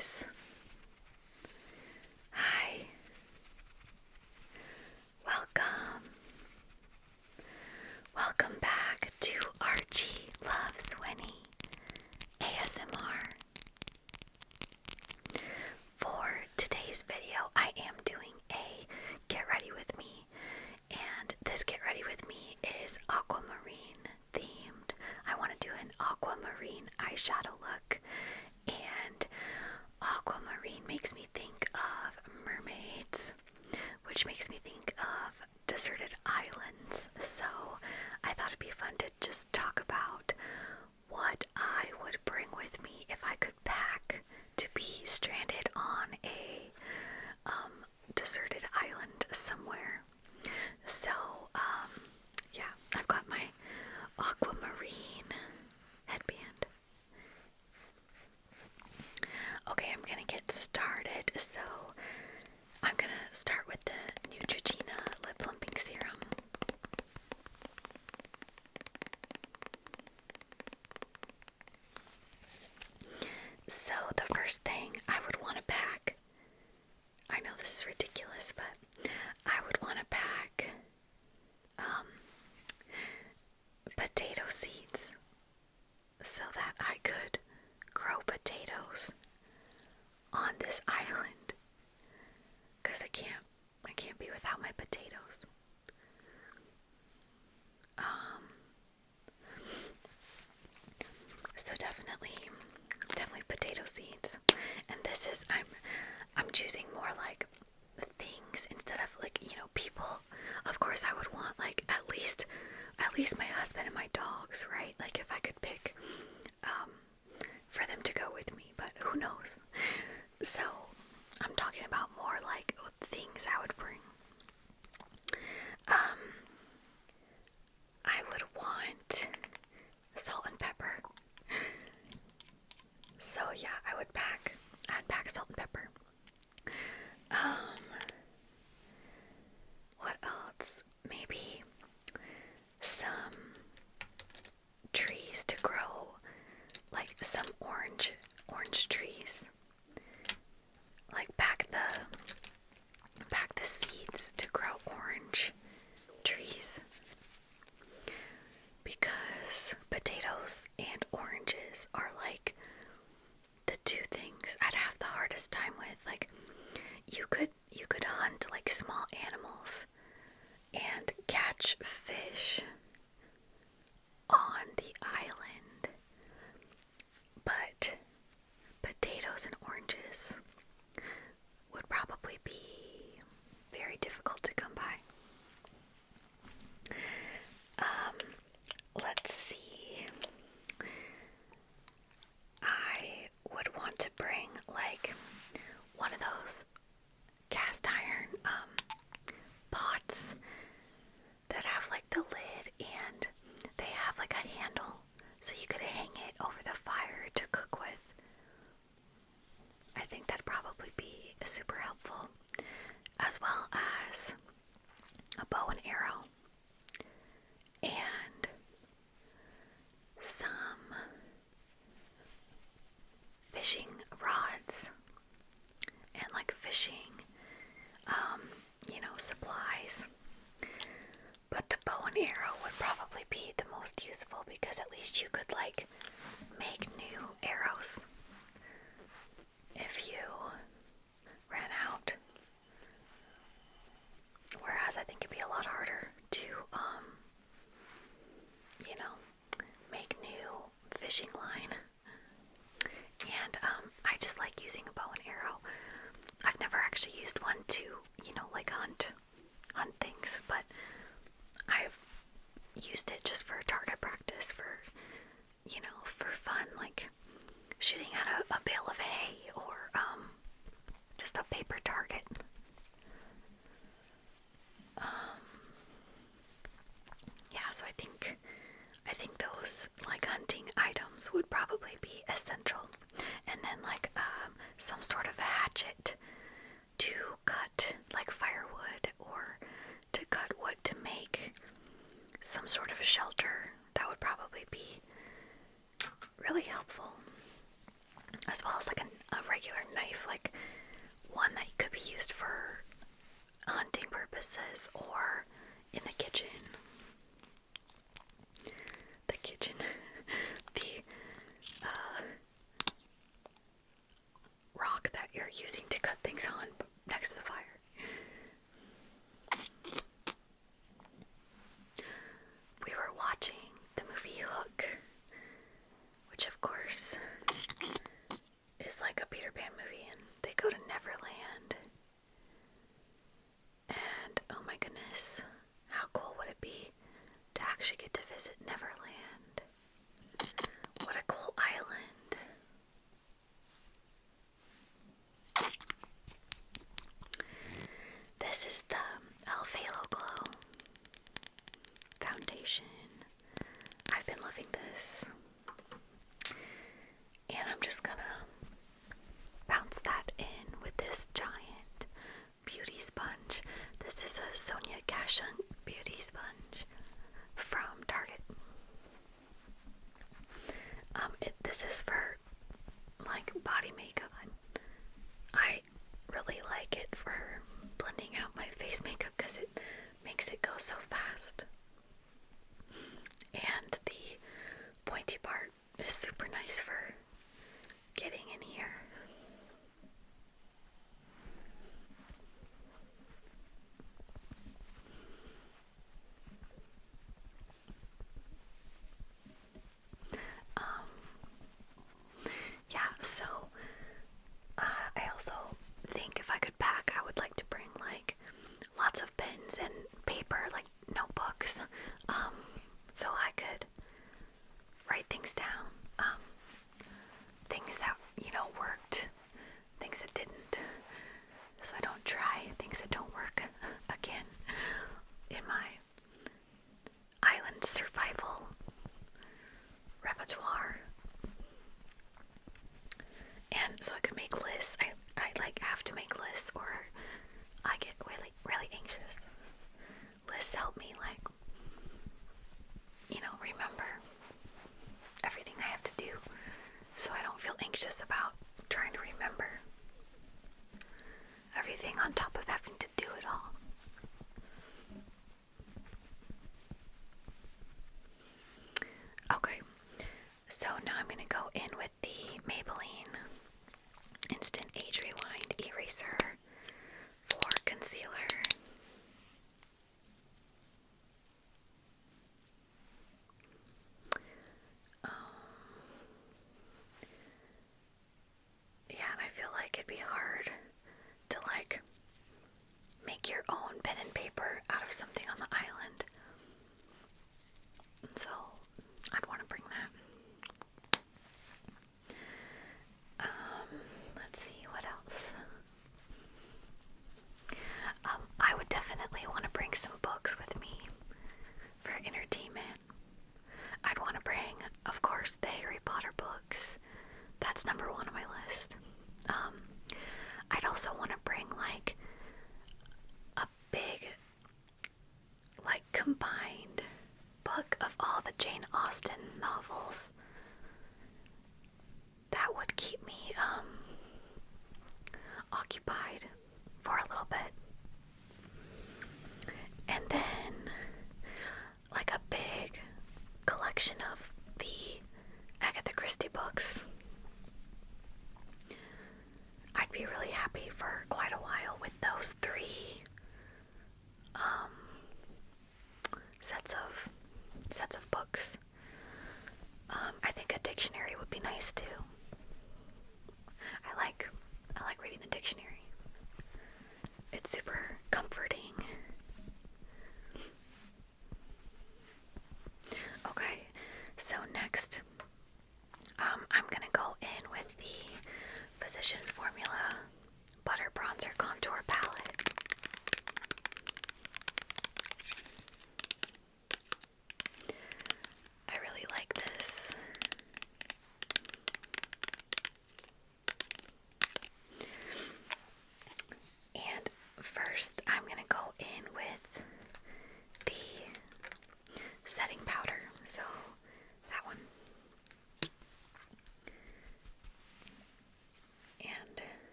guys. Hi. Welcome. Welcome back to Archie Loves Winnie ASMR. For today's video, I am doing a Get Ready With Me, and this Get Ready With Me is Aquamarine themed. I want to do an Aquamarine eyeshadow look, and Aquamarine makes me think of mermaids, which makes me think of deserted islands. So I thought it'd be fun to just talk about what I would bring with me if I could pack to be stranded on a deserted island somewhere. So yeah, I've got my Aquamarine headband. Okay, I'm gonna get started. So I'm gonna start with the Neutrogena Lip Plumping Serum. So the first thing I would want to pack, I know this is ridiculous, but I would want to pack potato seeds so that I could grow potatoes on this island, because I can't be without my potatoes. So definitely potato seeds. And this is, I'm choosing more like things instead of like, people. Of course I would want like at least my husband and my dogs, right? Like if I could pick for them to go with me, but who knows? So I'm talking about more like things I would bring. I would want salt and pepper. So yeah, I'd pack salt and pepper. What else? Maybe some trees to grow, like some orange trees. Like pack the seeds to grow orange trees, because potatoes and oranges are like the two things I'd have the hardest time with. Like you could hunt like small animals and catch fish on the island, but potatoes and oranges would probably be very difficult to come by. Let's see. I would want to bring like one of those cast iron pots that have like the lid and they have like a handle so you could hang it over the fire to cook with. I think that'd probably be super helpful, as well as a bow and arrow and some fishing rods and like fishing supplies. But the bow and arrow would probably be the most useful, because at least you could like make new arrows if you ran out. Whereas I think it'd be a lot harder to make new fishing line. And I just like using a bow and arrow. I've never actually used one to, like hunt things, but I've used it just for target practice, for fun, like shooting at a bale of hay or just a paper target. Yeah, so I think those like hunting items would probably be essential. And then like some sort of a hatchet to cut like firewood, or to cut wood to make some sort of a shelter. That would probably be really helpful. As well as like a regular knife, like one that could be used for hunting purposes or in the kitchen. The kitchen. The rock that you're using to cut things on next to the fire. We were watching the movie Hook, which of course is like a Peter Pan movie, and they go to Neverland. And oh my goodness, how cool would it be to actually get to visit Neverland? What a cool island. This is the e.l.f. Halo Glow foundation. I've been loving this. And I'm just gonna bounce that in with this giant beauty sponge. This is a Sonia Kashuk beauty sponge from Target. This is for like body makeup. I really like it for blending out my face makeup because it makes it go so fast. And the pointy part is super nice for getting in here. Yeah, so I also think if I could pack, I would like to bring like lots of pens and paper, like notebooks, so I could write things down, things that, worked, things that didn't, so I don't try things that don't work again in my island survival repertoire. And so I could make lists. I like have to make lists or I get really, really anxious. Lists help me remember everything I have to do so I don't feel anxious about trying to remember everything on top of having to do it all. Okay, so now I'm going to go in with the Maybelline Instant Age Rewind Eraser for concealer. Yeah, and I feel like it'd be hard to make your own pen and paper out of something on the island. And so I'd want to bring that. Let's see, what else? I would definitely want to bring some books with me for entertainment. I'd want to bring, of course, the Harry Potter books. That's number one on my list. I'd also want to bring a big combined book of all the Jane Austen novels. That would keep me occupied for a little bit. And then a big collection of the Agatha Christie books. I'd be really happy for quite a while with those three sets of books. I think a dictionary would be nice too. I like reading the dictionary. It's super comforting. Okay, so next, I'm gonna go in with the Physicians Formula Butter Bronzer Contour Palette. I really like this. And first, I'm gonna go in with the setting powder. So that one.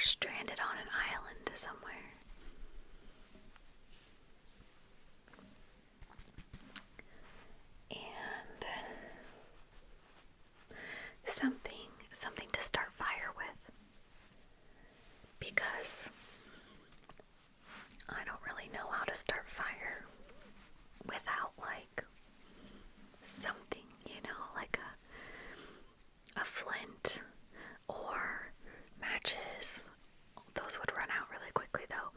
stranded on an island somewhere. And something to start fire with, because I don't really know how to start fire without like something, like a flint or matches. Those would run out really quickly though.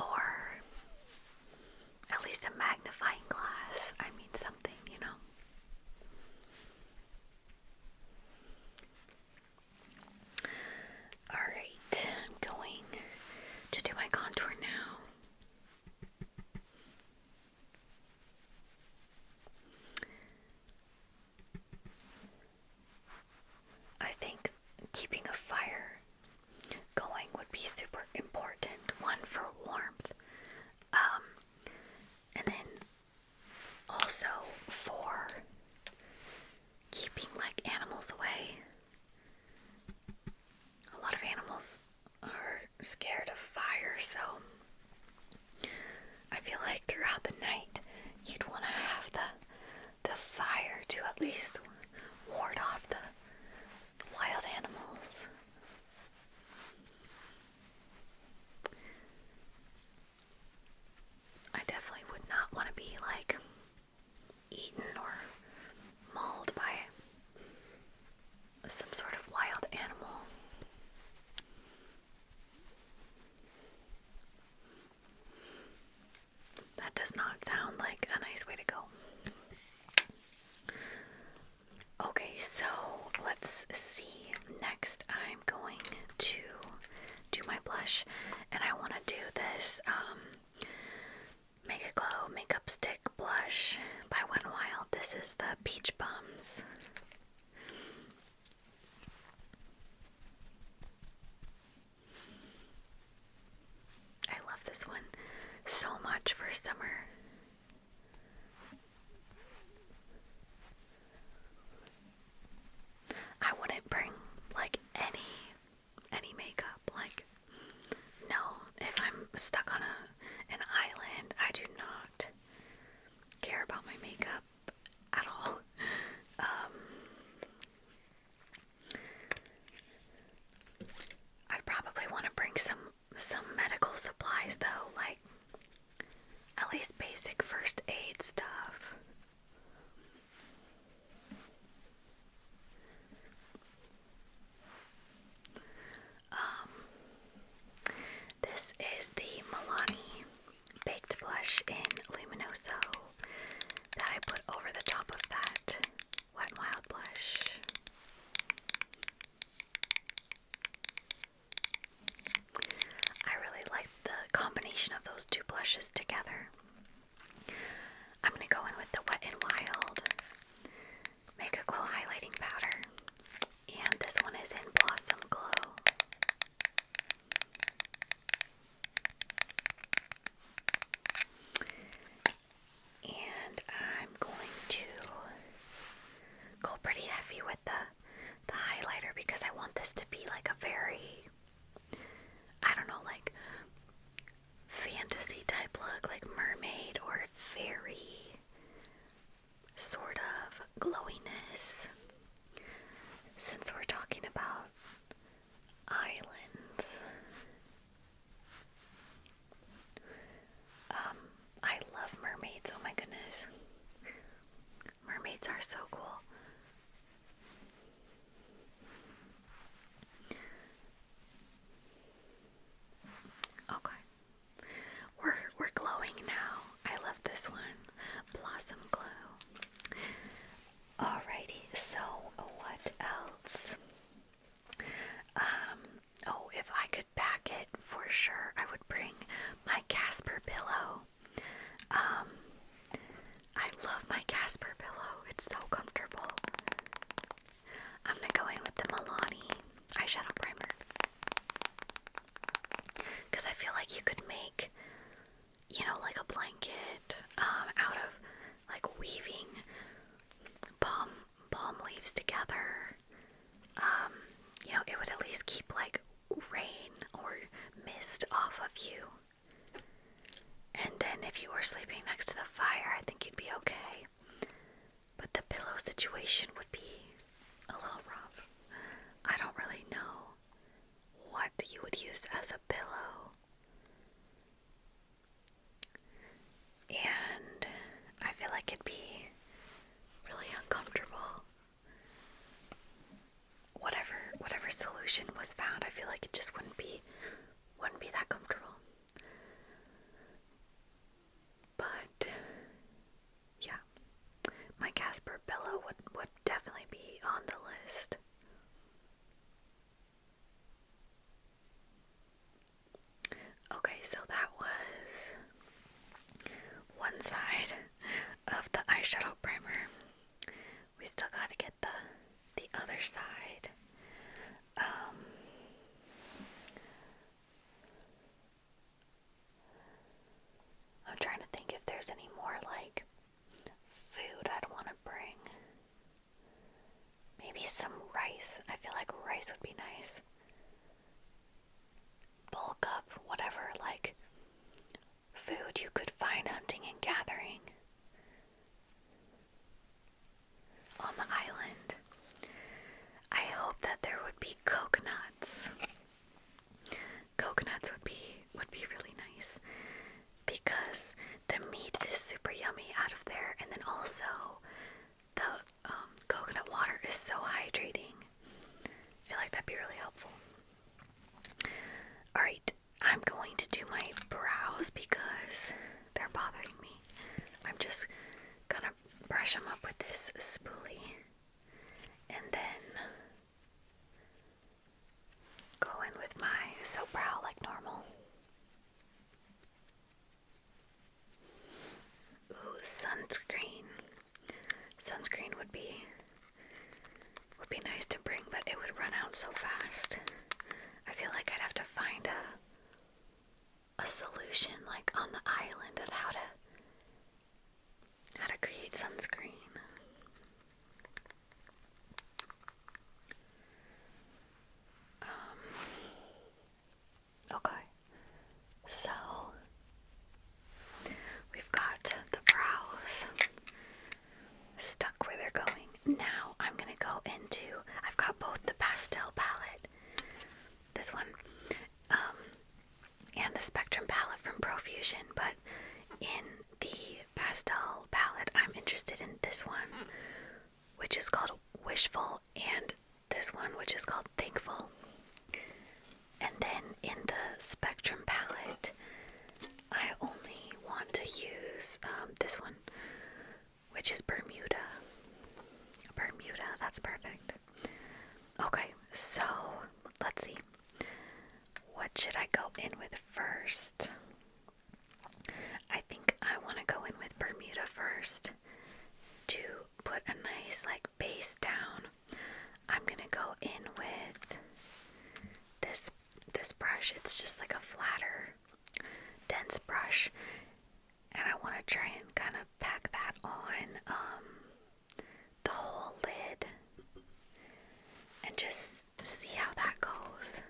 Or at least a magnifying glass. I mean something, Alright, I'm going to do my contour now. I think keeping a fire going would be super important. One, for warmth, and then also for keeping like animals away. A lot of animals are scared of fire, so I feel like throughout the night you'd want to have the fire to at least ward off the wild animals. I definitely would not want to be like eaten or mauled by some sort of wild animal. That does not sound like a nice way to go. Okay, so let's see. Next, I'm going to do my blush, and I want to do this Make It Glow Makeup Stick Blush by Wet n Wild. This is the Peach Bums. I love this one so much for summer. I wouldn't bring like any makeup. Like, no, if I'm stuck on an island, I do not care about my makeup at all. I'd probably want to bring some medical supplies though, like at least basic first aid stuff. This is the Milani Baked Blush in Luminoso that I put over the top of that Wet n Wild blush. I really like the combination of those two blushes together. I'm going to go in with the Wet n Wild Make a Glow Highlighting Powder, and this one is in Blossom Glow. And I'm going to go pretty heavy with the highlighter because I want this to be like a very, I don't know, like fantasy type look, like mermaid or fairy sort of glowiness. Since we're talking about islands, I love mermaids. Oh my goodness. Mermaids are so cool. Okay. We're glowing now. I love this one. Blossom Glow. Alrighty, so what else? If I could pack it, for sure I would bring my Casper pillow. I love my Casper pillow. It's so comfortable. I'm gonna go in with the Milani eyeshadow primer, because I feel like you could make, like a blanket out of like weaving palm leaves together. It would at least keep like rain or mist off of you. And then if you were sleeping next to the fire, I think you'd be okay. But the pillow situation would be a little rough. I don't really know what you would use as a pillow. And I feel like it'd be really uncomfortable. Whatever solution was found, I feel like it just wouldn't be that comfortable. But yeah, my Casper pillow would definitely be on the list. Okay, so that was one side of the eyeshadow primer. We still gotta get the other side. I'm trying to think if there's any more like food I'd want to bring. Maybe some rice. I feel like rice would be nice. Bulk up whatever like food you could find hunting and gathering on the island. I hope that there would be coconuts. Coconuts would be really nice because the meat is super yummy out of there, and then also the coconut water is so hydrating. I feel like that'd be really helpful. Alright, I'm going to do my brows because they're bothering me. I'm just gonna brush them up with this spoolie and then go in with my soap brow like normal. Ooh, sunscreen. Sunscreen would be nice to bring, but it would run out so fast. I feel like I'd have to find a solution like on the island of how to create sunscreen. Okay, so we've got the brows stuck where they're going. Now I'm gonna go into, I've got both the pastel palette, this one, and the Spectrum palette from Profusion, but in the pastel palette I'm interested in this one, which is called Wishful, and this one which is called Thankful. And then in the Spectrum palette I only want to use this one, which is Bermuda. Bermuda, that's perfect. Okay, so let's see. What should I go in with first? I think I want to go in with Bermuda first to put a nice like base down. I'm gonna go in with this brush. It's just like a flatter, dense brush, and I want to try and kind of pack that on the whole lid and just see how that goes.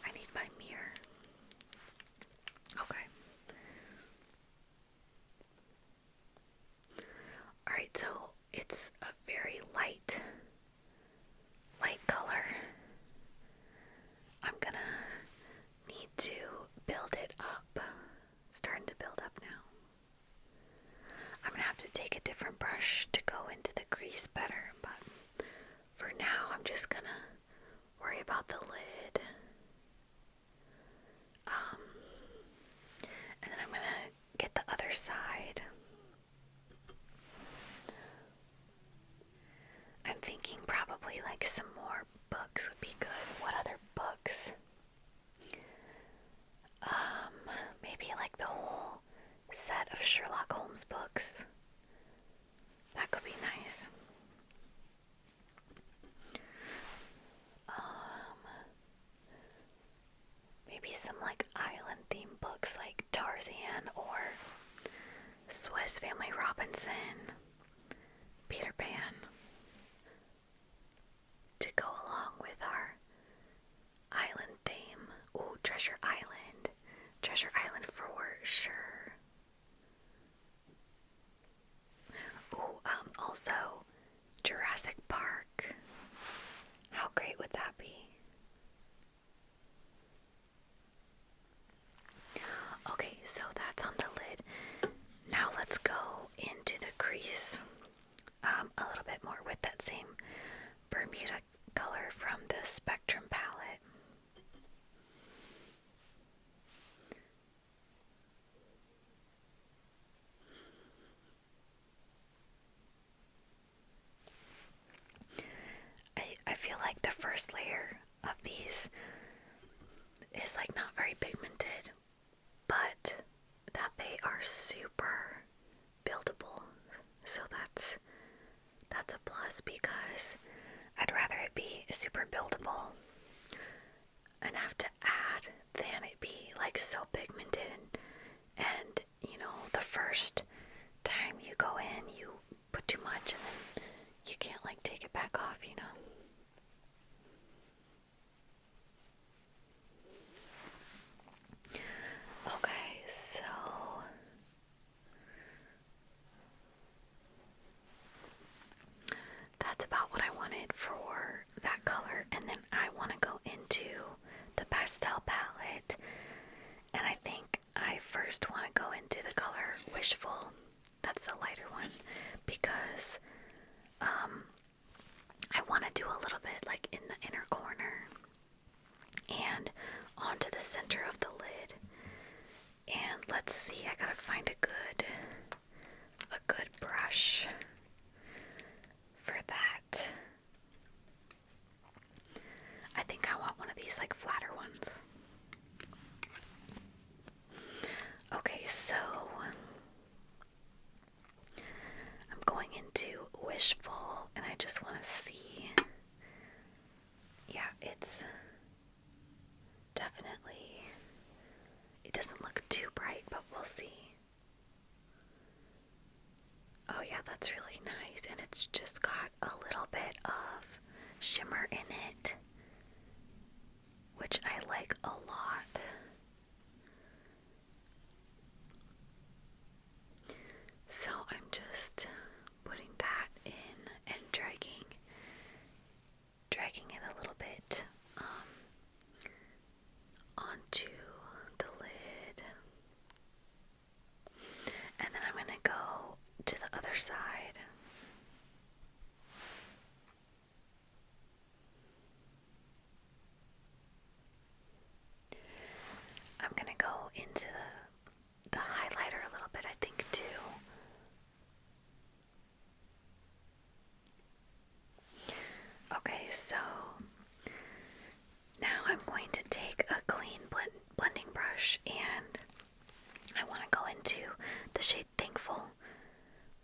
I need my mirror. Okay. Alright, so it's a very light color. I'm gonna need to build it up. It's starting to build up now. I'm gonna have to take a different brush to go into the crease better, but for now I'm just gonna worry about the lid. And then I'm gonna get the other side. I'm thinking probably like some more books would be good. What other books? Maybe like the whole set of Sherlock Holmes books. That could be nice. Maybe some like island themed books like Tarzan or Swiss Family Robinson, Peter Pan, to go along with our island theme. Treasure Island. Treasure Island for sure. Ooh, also Jurassic Park. How great would that be? Okay, so that's on the lid. Now let's go into the crease a little bit more with that same Bermuda color from the Spectrum palette. I feel like the first layer of these is like not very pigmented, but that they are super buildable. So that's a plus, because I'd rather it be super buildable enough to add than it be like so pigmented and you know, the first time you go in you put too much and then you can't like take it back off, you know. Okay, so that's about what I wanted for that color, and then I want to go into the pastel palette, and I think I first want to go into the color Wishful. That's the lighter one, because I want to do a little bit like in the inner corner and onto the center of the lid. And let's see, I gotta find a good brush for that. I think I want one of these like flatter ones. Okay, so I'm going into Wishful, and I just want to see. Yeah, it's definitely, it doesn't look too bright, but we'll see. Oh yeah, that's really nice, and it's just got a little bit of shimmer in it, which I like a lot. So I'm just putting that in and dragging it a little bit onto the lid. And then I'm going to go to the other side. I'm going to go into the highlighter a little bit, I think, too. Okay, so now I'm going to take a clean blending brush, and I want to go into the shade Thankful,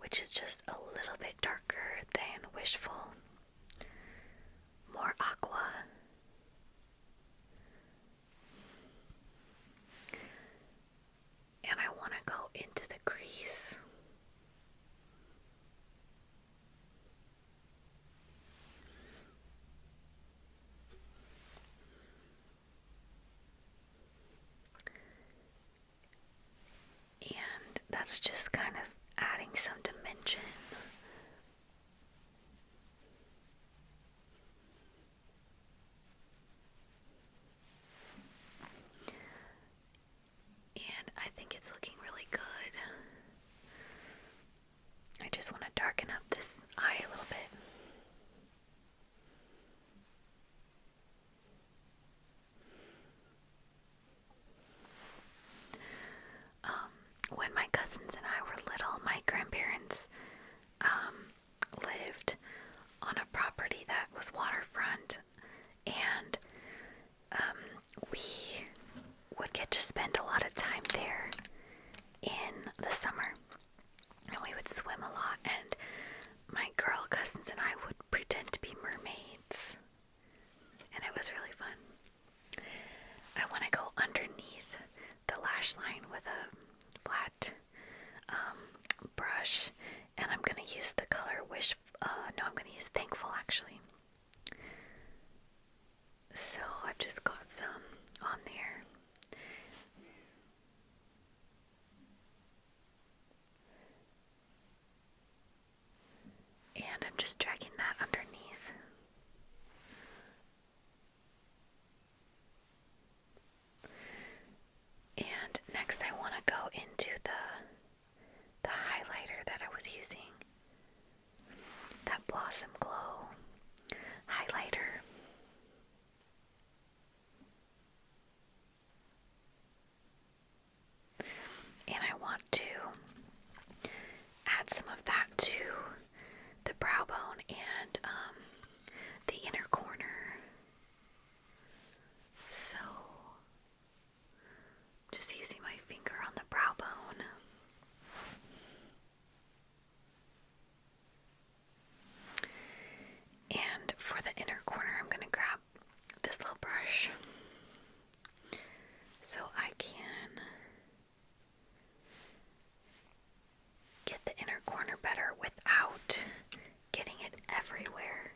which is just a little bit darker than Wishful. More aqua. And I want to go into the crease. And that's just kind of adding some dimension. And I think it's looking really good. I just want to darken up this eye a little bit. When my cousins and I were little, my grandparents lived on a property that was waterfront, and we would get to spend a lot of time there in the summer, and we would swim a lot, and my girl cousins and I would pretend to be mermaids, and it was really fun. I want to go underneath the lash line with a flat brush, and I'm going to use the color I'm going to use Thankful, actually. So I've just got some on there. so I can get the inner corner better without getting it everywhere.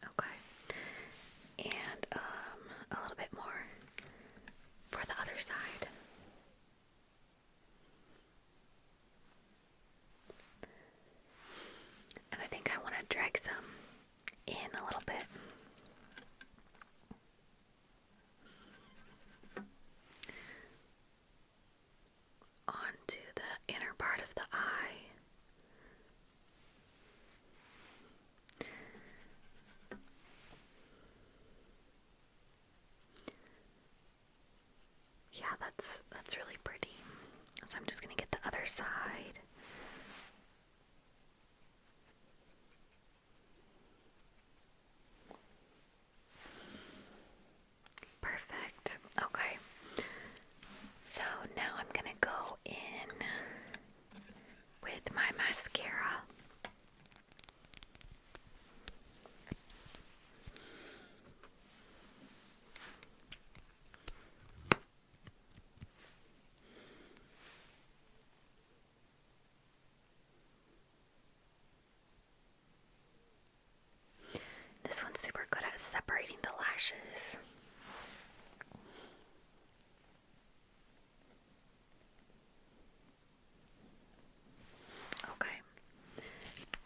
Okay, and a little bit more for the other side. And I think I want to drag some in a little bit. Onto the inner part of the eye. Yeah, that's really pretty. So I'm just gonna get the other side. Perfect. Okay. So now I'm gonna go in with my mascara. This one's super good at separating the lashes. Okay.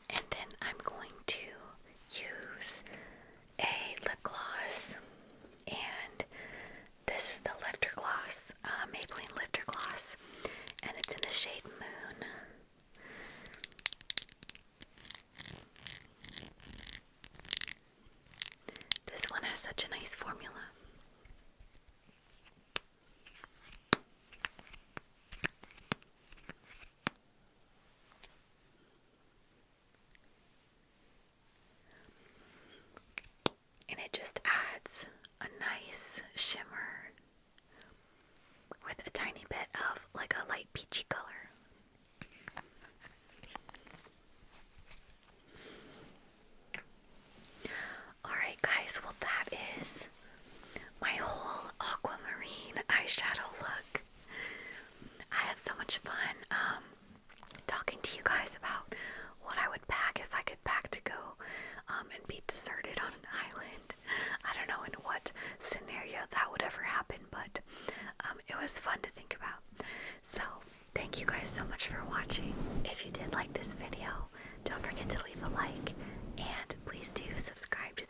And then I'm going to use a lip gloss. And this is the Lifter Gloss, Maybelline Lifter Gloss. And it's in the shade Moon. This one has such a nice formula. And it just adds a nice shimmer with a tiny bit of like a light peachy color. Alright guys, well that is my whole aquamarine eyeshadow look. I had so much fun talking to you guys about what I would pack if I could pack to go and be deserted on an island. I don't know in what scenario that would ever happen, but it was fun to think about. So thank you guys so much for watching. If you did like this video, don't forget to leave a like, and please do subscribe to